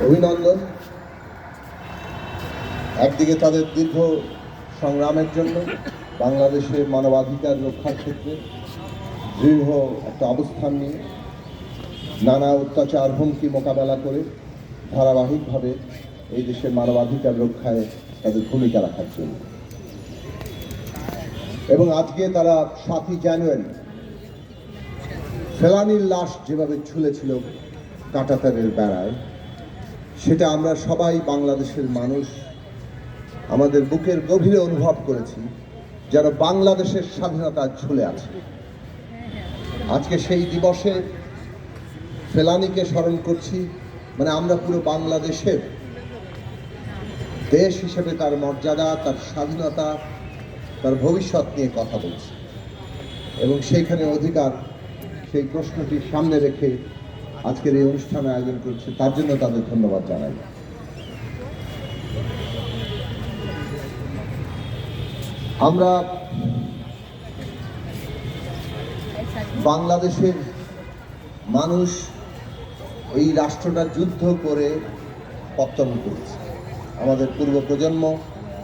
অভিনন্দন। একদিকে তাদের দীর্ঘ সংগ্রামের জন্য বাংলাদেশের মানবাধিকার রক্ষার ক্ষেত্রে দৃঢ় একটা অবস্থান নিয়ে নানা অত্যাচার হুমকি মোকাবেলা করে ধারাবাহিকভাবে এই দেশের মানবাধিকার রক্ষায় তাদের ভূমিকা রাখার জন্য। এবং আজকে তারা 7ই জানুয়ারি ফেলানীর লাশ যেভাবে ঝুলেছিল কাঁটাতারের বেড়ায়, সেটা আমরা সবাই বাংলাদেশের মানুষ আমাদের বুকের গভীরে অনুভব করেছি, যেন বাংলাদেশের স্বাধীনতা ঝুলে আছে। আজকে সেই দিবসে ফেলানীকে স্মরণ করছি, মানে আমরা পুরো বাংলাদেশের দেশ হিসেবে তার মর্যাদা, তার স্বাধীনতা, তার ভবিষ্যৎ নিয়ে কথা বলছি। এবং সেইখানে অধিকার, সেই প্রশ্নটি সামনে রেখে আজকের এই অনুষ্ঠান আয়োজন করছে, তার জন্য তাদের ধন্যবাদ জানাই। আমরা বাংলাদেশের মানুষ এই রাষ্ট্রটা যুদ্ধ করে পত্তন করেছে। আমাদের পূর্ব প্রজন্ম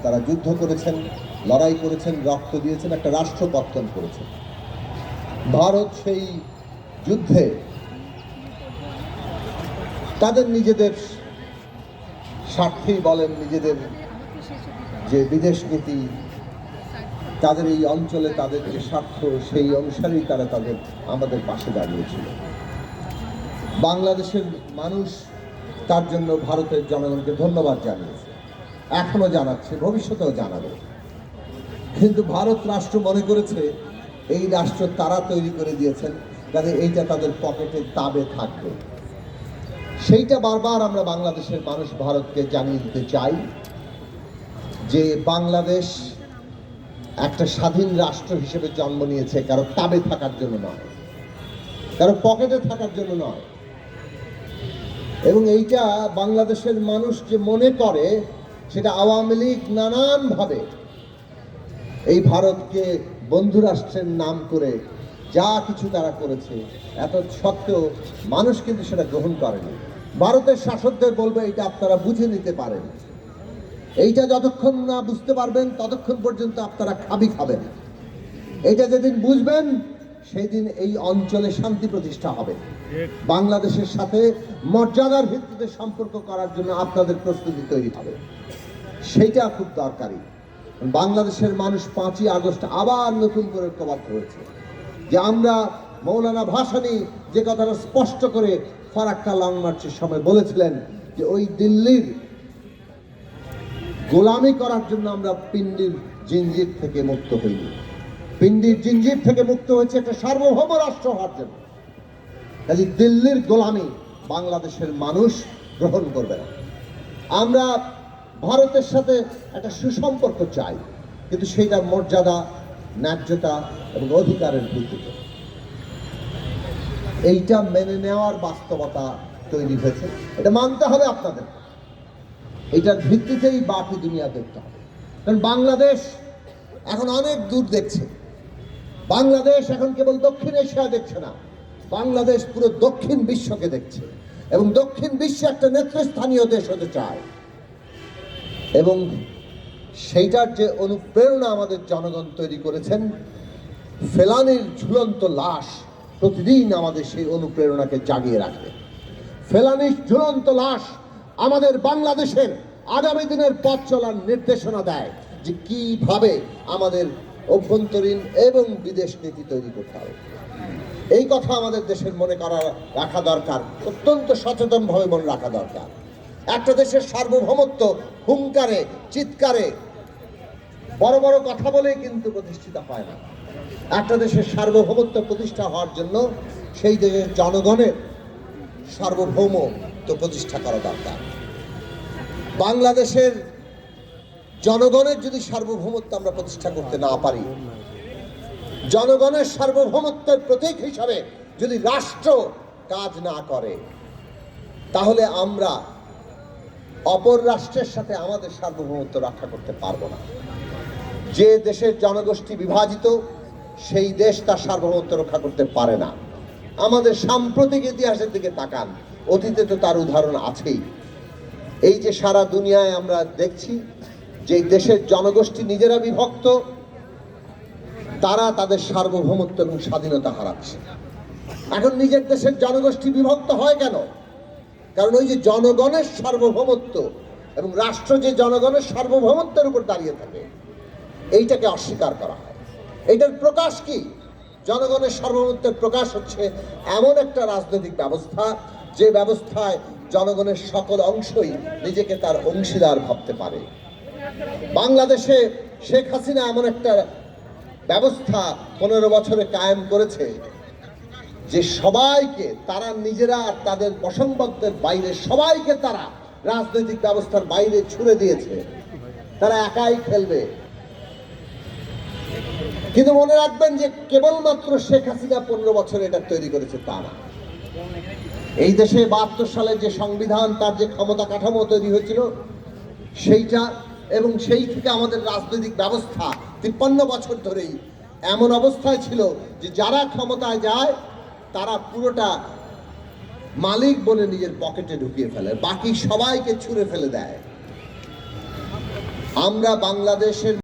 তারা যুদ্ধ করেছেন, লড়াই করেছেন, রক্ত দিয়েছেন, একটা রাষ্ট্র পত্তন করেছেন। ভারত সেই যুদ্ধে তাদের নিজেদের স্বার্থেই বলেন, নিজেদের যে বিদেশ নীতি, তাদের এই অঞ্চলে তাদের যে স্বার্থ, সেই অনুসারেই তারা আমাদের পাশে দাঁড়িয়েছিল। বাংলাদেশের মানুষ তার জন্য ভারতের জনগণকে ধন্যবাদ জানিয়েছে, এখনো জানাচ্ছে, ভবিষ্যতেও জানাবে। কিন্তু ভারত রাষ্ট্র মনে করেছে এই রাষ্ট্র তারা তৈরি করে দিয়েছেন, যাতে এইটা তাদের পকেটের তাবে থাকবে। সেইটা বারবার আমরা বাংলাদেশের মানুষ ভারতকে জানিয়ে দিতে চাই যে বাংলাদেশ একটা স্বাধীন রাষ্ট্র হিসেবে জন্ম নিয়েছে, কারো তাবে থাকার জন্য নয়, কারো পকেটে থাকার জন্য নয়। এবং এইটা বাংলাদেশের মানুষ যে মনে করে, সেটা আওয়ামী লীগ নানানভাবে এই ভারতকে বন্ধু রাষ্ট্রের নাম করে যা কিছু তারা করেছে, এত সত্ত্বেও মানুষ কিন্তু সেটা গ্রহণ করেনি। ভারতের শাসকদের বলবে এটা আপনারা বুঝে নিতে পারেন, এইটা যতক্ষণ না বুঝতে পারবেন ততক্ষণ পর্যন্ত আপনারা খাবেন। এইটা যেদিন বুঝবেন সেই দিন এই অঞ্চলে শান্তি প্রতিষ্ঠা হবে। বাংলাদেশের সাথে মর্যাদার ভিত্তিতে সম্পর্ক করার জন্য আপনাদের প্রস্তুতি তৈরি হবে, সেইটা খুব দরকারি। বাংলাদেশের মানুষ 5ই আগস্ট আবার নতুন করে ঐক্যবদ্ধ হয়েছে যে আমরা মৌলানা ভাসানী যে কথাটা স্পষ্ট করে ফারাক্কা লং মার্চের সময় বলেছিলেন যে ওই দিল্লির গোলামি করার জন্য আমরা পিন্ডির জিঞ্জির থেকে মুক্ত হইনি, পিন্ডির জিঞ্জির থেকে মুক্ত হয়েছে একটা সার্বভৌম রাষ্ট্র হওয়ার জন্য। কাজে দিল্লির গোলামি বাংলাদেশের মানুষ গ্রহণ করবে না। আমরা ভারতের সাথে একটা সুসম্পর্ক চাই, কিন্তু সেইটা মর্যাদা, ন্যায্যতা এবং অধিকারের ভিত্তিতে। এইটা মেনে নেওয়ার বাস্তবতা তৈরি হয়েছে, এটা মানতে হবে আপনাদের। এটার ভিত্তিতেই বাকি দুনিয়া দেখতে হবে। কারণ বাংলাদেশ এখন অনেক দূর দেখছে, বাংলাদেশ এখন কেবল দক্ষিণ এশিয়া দেখছে না, বাংলাদেশ পুরো দক্ষিণ বিশ্বকে দেখছে এবং দক্ষিণ বিশ্বে একটা নেতৃস্থানীয় দেশ হতে চায়। এবং সেইটার যে অনুপ্রেরণা আমাদের জনগণ তৈরি করেছেন, ফেলানীর ঝুলন্ত লাশ প্রতিদিন আমাদের সেই অনুপ্রেরণাকে জাগিয়ে রাখবে। ফেলানীর ঝুলন্ত লাশ আমাদের বাংলাদেশের আগামী দিনের পথ চলার নির্দেশনা দেয় যে কিভাবে আমাদের অভ্যন্তরীণ এবং বিদেশ নীতি তৈরি করতে হবে। এই কথা আমাদের দেশের মনে রাখা দরকার, অত্যন্ত সচেতনভাবে মনে রাখা দরকার। একটা দেশের সার্বভৌমত্ব হুঙ্কারে, চিৎকারে, বড় বড় কথা বলে কিন্তু প্রতিষ্ঠিত হয় না। একটা দেশের সার্বভৌমত্ব প্রতিষ্ঠা হওয়ার জন্য সেই দেশের জনগণের সার্বভৌমত্ব প্রতিষ্ঠা করা দরকার। বাংলাদেশের জনগণের যদি সার্বভৌমত্ব আমরা প্রতিষ্ঠা করতে না পারি, জনগণের সার্বভৌমত্বের প্রতীক হিসাবে যদি রাষ্ট্র কাজ না করে, তাহলে আমরা অপর রাষ্ট্রের সাথে আমাদের সার্বভৌমত্ব রক্ষা করতে পারবো না। যে দেশের জনগোষ্ঠী বিভাজিত, সেই দেশ তার সার্বভৌমত্ব রক্ষা করতে পারে না। আমাদের সাম্প্রতিক ইতিহাসের দিকে তাকান, অতীতে তো তার উদাহরণ আছেই। এই যে সারা দুনিয়ায় আমরা দেখছি যে দেশের জনগোষ্ঠী নিজেরা বিভক্ত, তারা তাদের সার্বভৌমত্ব এবং স্বাধীনতা হারাচ্ছে। এখন নিজের দেশের জনগোষ্ঠী বিভক্ত হয় কেন? কারণ ওই যে জনগণের সার্বভৌমত্ব এবং রাষ্ট্র যে জনগণের সার্বভৌমত্বের উপর দাঁড়িয়ে থাকে, এইটাকে অস্বীকার করা হয়। এইটার প্রকাশ কি? জনগণের সার্বভৌমত্বের প্রকাশ হচ্ছে এমন একটা রাজনৈতিক ব্যবস্থা যে ব্যবস্থায় জনগণের সকল অংশই নিজেকে তার অংশীদার ভাবতে পারে। বাংলাদেশে শেখ হাসিনা এমন একটা ব্যবস্থা 15 বছরে কায়েম করেছে যে সবাইকে তারা নিজেরা আর তাদের বসম্বদের বাইরে সবাইকে তারা রাজনৈতিক ব্যবস্থার বাইরে ছুড়ে দিয়েছে। তারা একাই খেলবে। কিন্তু মনে রাখবেন যে কেবলমাত্র শেখ হাসিনা 15 বছরে এটা তৈরি করেছে তা না। এই দেশে 72 সালে যে সংবিধান, তার যে ক্ষমতা কাঠামো তৈরি হয়েছিল সেইটা, এবং সেই থেকে আমাদের রাজনৈতিক ব্যবস্থা 53 বছর ধরেই এমন অবস্থায় ছিল যে যারা ক্ষমতায় যায় তারা পুরোটা মালিক বলে নিজের পকেটে ঢুকিয়ে ফেলে, বাকি সবাইকে ছুঁড়ে ফেলে দেয়। আমরা বাংলাদেশের